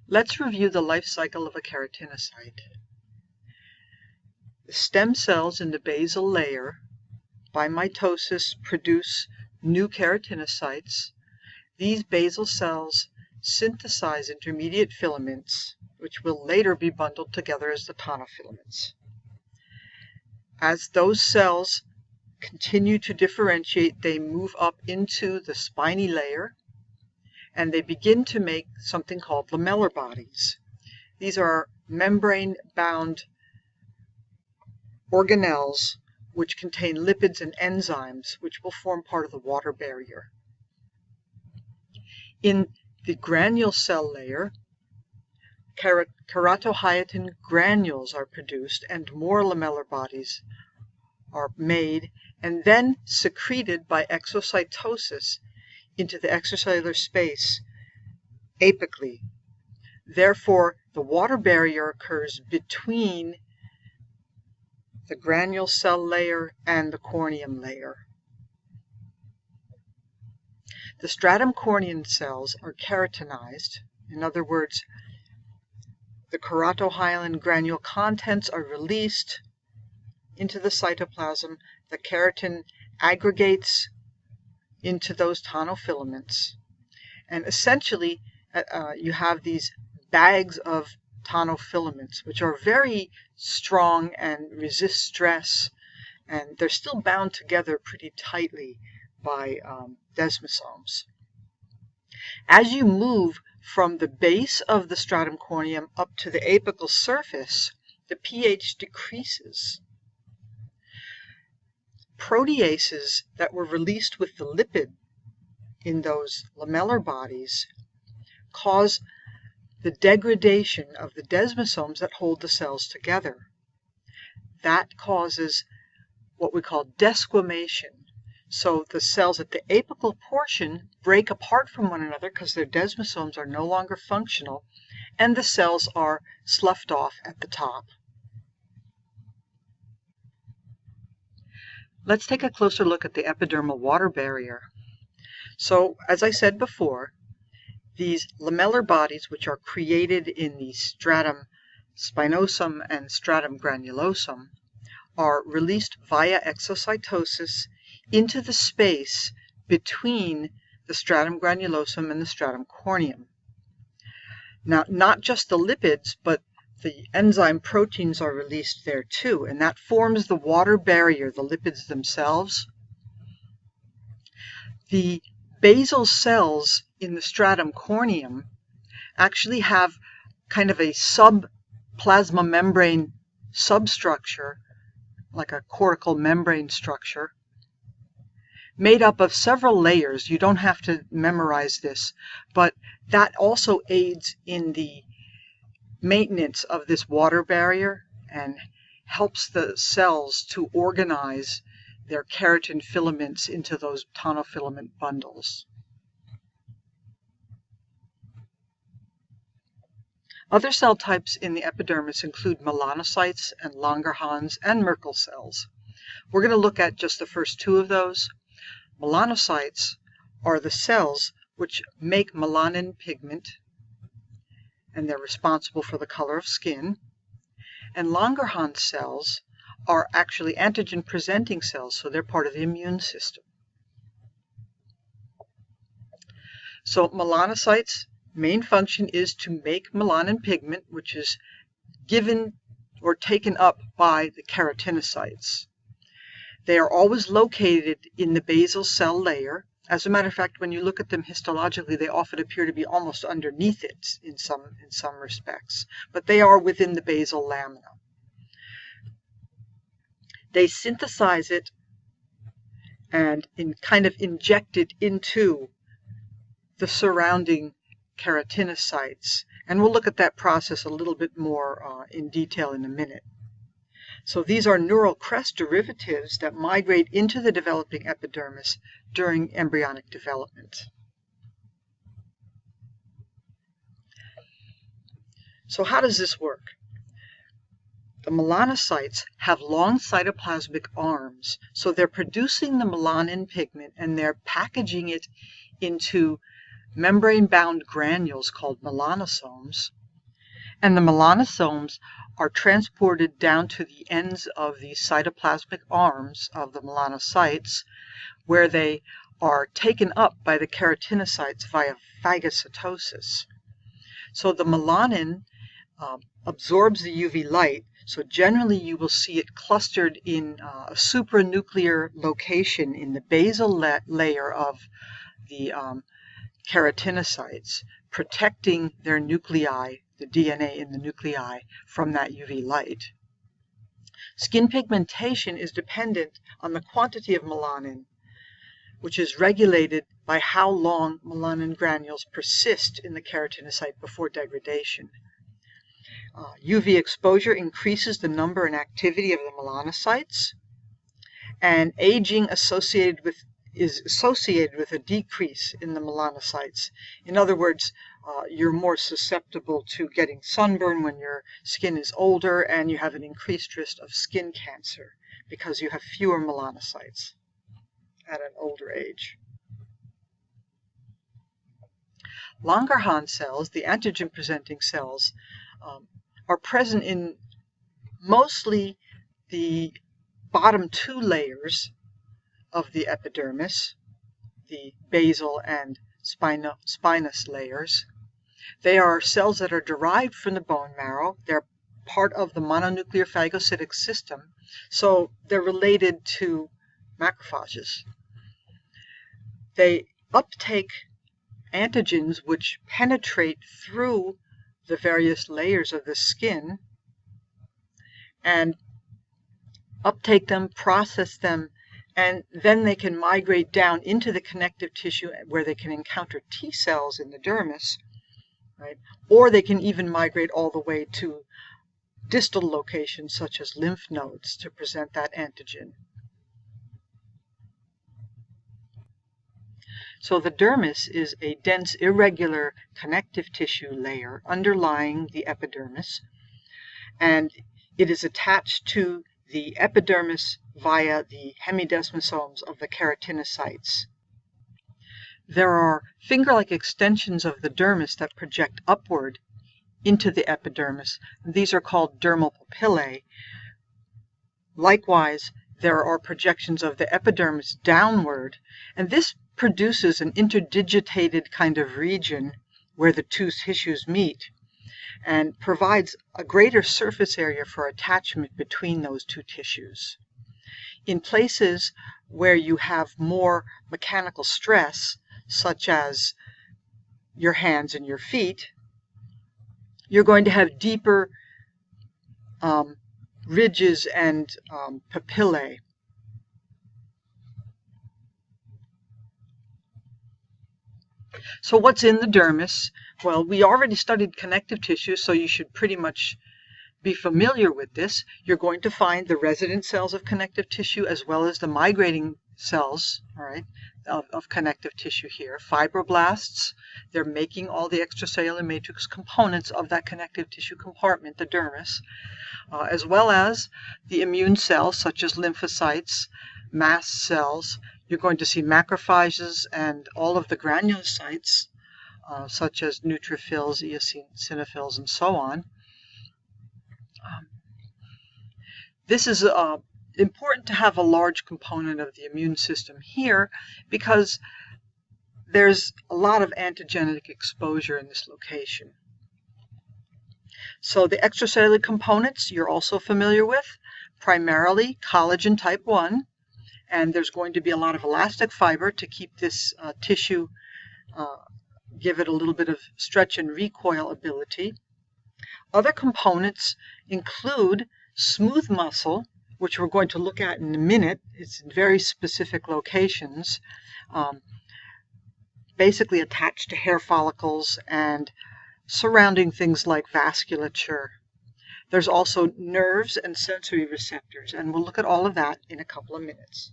Let's review the life cycle of a keratinocyte. The stem cells in the basal layer, by mitosis, produce new keratinocytes. These basal cells synthesize intermediate filaments, which will later be bundled together as the tonofilaments. As those cells continue to differentiate, they move up into the spiny layer, and they begin to make something called lamellar bodies. These are membrane-bound organelles which contain lipids and enzymes which will form part of the water barrier. In the granule cell layer, keratohyatin granules are produced and more lamellar bodies are made and then secreted by exocytosis into the extracellular space apically. Therefore, the water barrier occurs between the granule cell layer and the corneum layer. The stratum corneum cells are keratinized. In other words, the keratohyatin granule contents are released into the cytoplasm. The keratin aggregates into those tonofilaments. And essentially, you have these bags of tonofilaments, which are very strong and resist stress, and they're still bound together pretty tightly by desmosomes. As you move from the base of the stratum corneum up to the apical surface, the pH decreases. Proteases that were released with the lipid in those lamellar bodies cause the degradation of the desmosomes that hold the cells together. That causes what we call desquamation. So the cells at the apical portion break apart from one another because their desmosomes are no longer functional, and the cells are sloughed off at the top. Let's take a closer look at the epidermal water barrier. So, as I said before, these lamellar bodies, which are created in the stratum spinosum and stratum granulosum, are released via exocytosis into the space between the stratum granulosum and the stratum corneum. Now, not just the lipids, but the enzyme proteins are released there too, and that forms the water barrier, the lipids themselves. The basal cells in the stratum corneum actually have kind of a subplasma membrane substructure, like a cortical membrane structure, made up of several layers. You don't have to memorize this, but that also aids in the maintenance of this water barrier and helps the cells to organize their keratin filaments into those tonofilament bundles. Other cell types in the epidermis include melanocytes and Langerhans and Merkel cells. We're going to look at just the first two of those. Melanocytes are the cells which make melanin pigment, and they're responsible for the color of skin. And Langerhans cells are actually antigen-presenting cells, so they're part of the immune system. So melanocytes' main function is to make melanin pigment, which is given or taken up by the keratinocytes. They are always located in the basal cell layer. As a matter of fact, when you look at them histologically, they often appear to be almost underneath it in some respects, but they are within the basal lamina. They synthesize it and kind of inject it into the surrounding keratinocytes, and we'll look at that process a little bit more in detail in a minute. So these are neural crest derivatives that migrate into the developing epidermis during embryonic development. So how does this work? The melanocytes have long cytoplasmic arms, so they're producing the melanin pigment and they're packaging it into membrane-bound granules called melanosomes, and the melanosomes are transported down to the ends of the cytoplasmic arms of the melanocytes, where they are taken up by the keratinocytes via phagocytosis. So the melanin absorbs the UV light, so generally you will see it clustered in a supranuclear location in the basal layer of the keratinocytes, protecting their nuclei, the DNA in the nuclei, from that UV light. Skin pigmentation is dependent on the quantity of melanin, which is regulated by how long melanin granules persist in the keratinocyte before degradation. UV exposure increases the number and activity of the melanocytes, and aging is associated with a decrease in the melanocytes. In other words, you're more susceptible to getting sunburn when your skin is older, and you have an increased risk of skin cancer because you have fewer melanocytes at an older age. Langerhans cells, the antigen-presenting cells, are present in mostly the bottom two layers of the epidermis, the basal and spinous layers. They are cells that are derived from the bone marrow. They're part of the mononuclear phagocytic system, so they're related to macrophages. They uptake antigens which penetrate through the various layers of the skin and uptake them, process them, and then they can migrate down into the connective tissue where they can encounter T cells in the dermis, right? Or they can even migrate all the way to distal locations such as lymph nodes to present that antigen. So the dermis is a dense, irregular connective tissue layer underlying the epidermis, and it is attached to the epidermis via the hemidesmosomes of the keratinocytes. There are finger-like extensions of the dermis that project upward into the epidermis. These are called dermal papillae. Likewise, there are projections of the epidermis downward, and this produces an interdigitated kind of region where the two tissues meet and provides a greater surface area for attachment between those two tissues. In places where you have more mechanical stress, such as your hands and your feet, you're going to have deeper ridges and papillae. So what's in the dermis? Well, we already studied connective tissue, so you should pretty much be familiar with this. You're going to find the resident cells of connective tissue as well as the migrating cells, all right, of connective tissue here. Fibroblasts, they're making all the extracellular matrix components of that connective tissue compartment, the dermis, as well as the immune cells such as lymphocytes, mast cells. You're going to see macrophages and all of the granulocytes, such as neutrophils, eosinophils, and so on. This is important to have a large component of the immune system here because there's a lot of antigenic exposure in this location. So the extracellular components you're also familiar with, primarily collagen type 1, and there's going to be a lot of elastic fiber to keep this tissue, give it a little bit of stretch and recoil ability. Other components include smooth muscle, which we're going to look at in a minute. It's in very specific locations, basically attached to hair follicles and surrounding things like vasculature. There's also nerves and sensory receptors, and we'll look at all of that in a couple of minutes.